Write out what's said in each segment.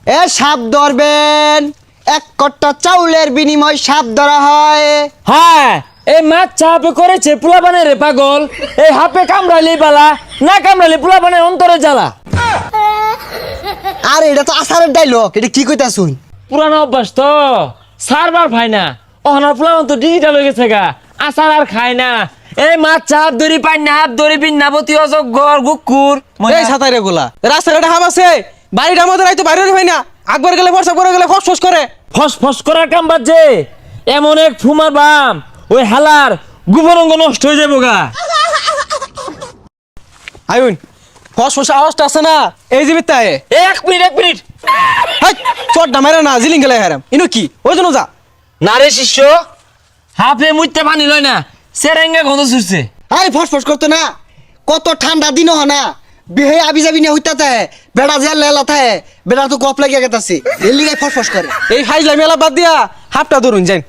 এ সাপ ধরবেন, এক কট্টা চাউলের বিনিময় সাপ ধরা হয়। হ্যাঁ, এই মাছ চাপে করেছে পোলাপানের রে পাগল। এই হাপে কামড়ালি বালা, না কামড়ালি পোলাপানের অন্তরে জ্বালা। আর এটা তো আসারের ডাইলগ, এটা কি কইতা শুন? পুরানো অভ্যাস তো, সারবার ভাই না। অহনার পোলাপান তো ডিজিটাল হয়ে গেছে গা, আসার আর খায় না। এই মাছ চাপ ধরি পাই না, হাত ধরি বিন্নাবতী অজগর গুকুর। এই সাতাই রে গোলা রাস্তার একটা হাব আছে, বাড়িটা আমাদের আইতো বাইরে হয় না, আকবার গেলে ফর্সা করে গেলে ফস ফস করে। ফস ফস করার কাম বাজছে, এমন এক ফুমার বাম ওই হালার গুবরঙ্গ নষ্ট হয়ে যাবো গা। আইন ফস ফস আওয়াজটা আছে না, এই জীবিত তাই। এক মিনিট হাই চটটা মেরে না, জিলিং গেলে হারাম ইনো কি ওই জন্য যা না রে শিষ্য, হাফে মুইতে পানি লয় না, সেরেঙ্গা গন্ধ ছুটছে। আরে ফসফস করতো না, কত ঠান্ডা দিন হ না, বিহে আবি যাবি না হইতা থাকে, বেড়া যে লেলা থাকে, বেড়া তো গপ লাগিয়া গেতাছে, এর লিগাই ফসফস করে। এই ফাইজলা মেলা বাদ দিয়া হাফটা ধরুন যাই।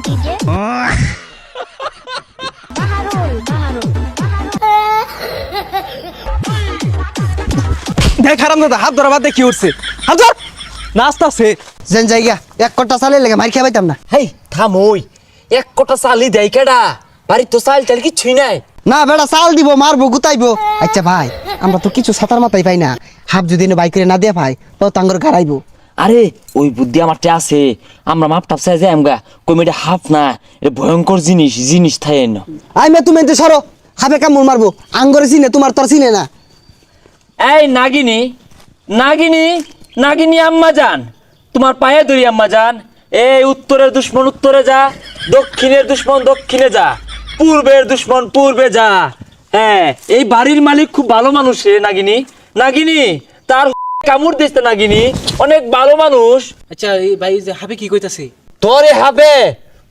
DJ Baharul দেখ হারাম দাদা হাত ধরা বাদ দিয়ে কি উঠছে, হাত ধর নাস্তা আছে। যেন জায়গা এক কট্টা চালে লেগে মার খেয়ে পাইতাম না। হেই থামই, এক কোটা চালি দেয় কেডা? বাড়ির তো চাল টাল কিচ্ছুই নাই। না বেড়া চাল দিব, মারবো গুতাইবো। আচ্ছা ভাই, আমরা তো কিছু ছাতার মাথায় পাই না, হাফ যদি বাইক করে না দিয়ে পাই তো তাঙ্গর গাড়াইবো। আরে ওই বুদ্ধি আমারটা আছে, আমরা মাপ টাপ চাই যাই আমগা, কইমেটা হাফ না, এটা ভয়ঙ্কর জিনিস থাকে না। আই মে তুমি এতে সরো, হাফে কামড় মারবো, আঙ্গরে চিনে তোমার তোর চিনে না। এই নাগিনী আম্মা জান, তোমার পায়ে ধরি আম্মা জান। এই উত্তরের দুশ্মন উত্তরে যা, দক্ষিণের দুশ্মন দক্ষিণে যা, পূর্বের দুশ্মন পূর্বে যা। হ্যাঁ, এই বাড়ির মালিক খুব ভালো মানুষ রে নাগিনী তার কামড় দিচ্ছে নাগিনী, অনেক ভালো মানুষ। আচ্ছা এই ভাই যে হাবে কি কইতাছে? তোরে হবে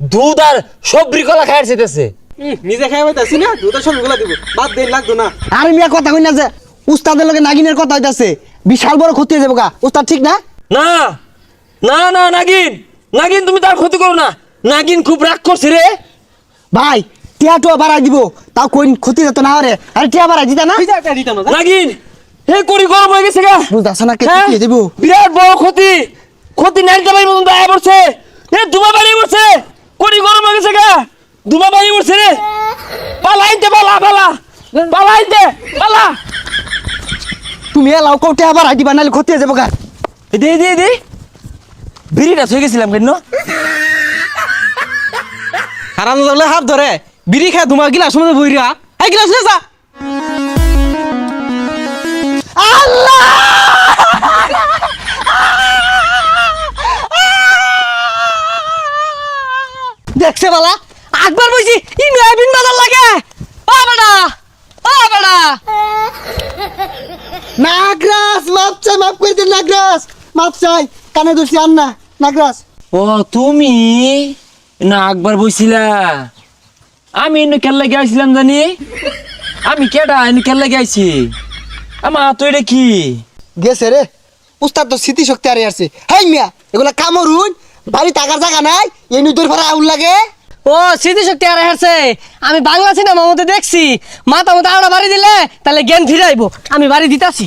দুধ আর সবরি কলা খাইছে দিতেছে। নিজে খাই পাইতাছি না, দুধের সব গুলা দিব, বাদ দেই লাগতো না। আর মিয়া কথা কই না যে উস্তাদের লগে নাগিনের কথা হইতাছে, বিশাল বড় ক্ষতি হয়ে যাবো গা। উস্তাদ ঠিক না? না নাগিন তুমি তার ক্ষতি করো না, নাগিন খুব রাগ করছে রে। ভাই টিয়া টুয়া বাড়াই দিব, তাও কোন ক্ষতি যেত না হরে। আরে টিয়া বাড়াই দিতা না? নাগিন হে করি গরম হয়ে গেছে গা, বুঝতাছ না কে হ্যাঁ? কি দিব? বিরাট বড় ক্ষতি নাইতে পারি মতন দায় পড়ছে। এ দুমা বাড়ি পড়ছে, করি গরম হয়ে গেছে গা, দুমা বাড়ি পড়ছে রে। পালা তুমি এলাও কও টিয়া বাড়াই দিবা, নাহলে ক্ষতি হয়ে যাবো গা। দে বিড়িটা থয়ে গেছিলাম কেন? হারাম দাদা হাত ধরে বিড়ি খায় ধুমা গিলাস মধ্যে বইরা, এই গিলাস নে যা। আল্লাহ! দেখছে বালা, আকবার বইছি ইনু আবিন বাজার লাগে। ও বেটা নাগরাজ, মাপ করে দিন নাগরাজ, মাপ চাই, কানে দোষী আন না নাগরাজ। ও তুমি না একবার বইছিলা, আমি এনে খেললে গেছিলাম জানি, আমি কেডা এনে খেললে গেছি, আমার তো এটা কি গেছে রে, উস্তাদ তো স্মৃতি শক্তি আরে আসছে। হাই মিয়া এগুলা কামড়ুন, বাড়ি টাকার জায়গা নাই, এই নুদর ভাড়া আউল লাগে। ও স্মৃতিশক্তি আর হেরছে, আমি বাংলা সিনেমার মধ্যে দেখছি, মাথা মতো আড়া বাড়ি দিলে তাহলে জ্ঞান ফিরাইবো, আমি বাড়ি দিতাছি।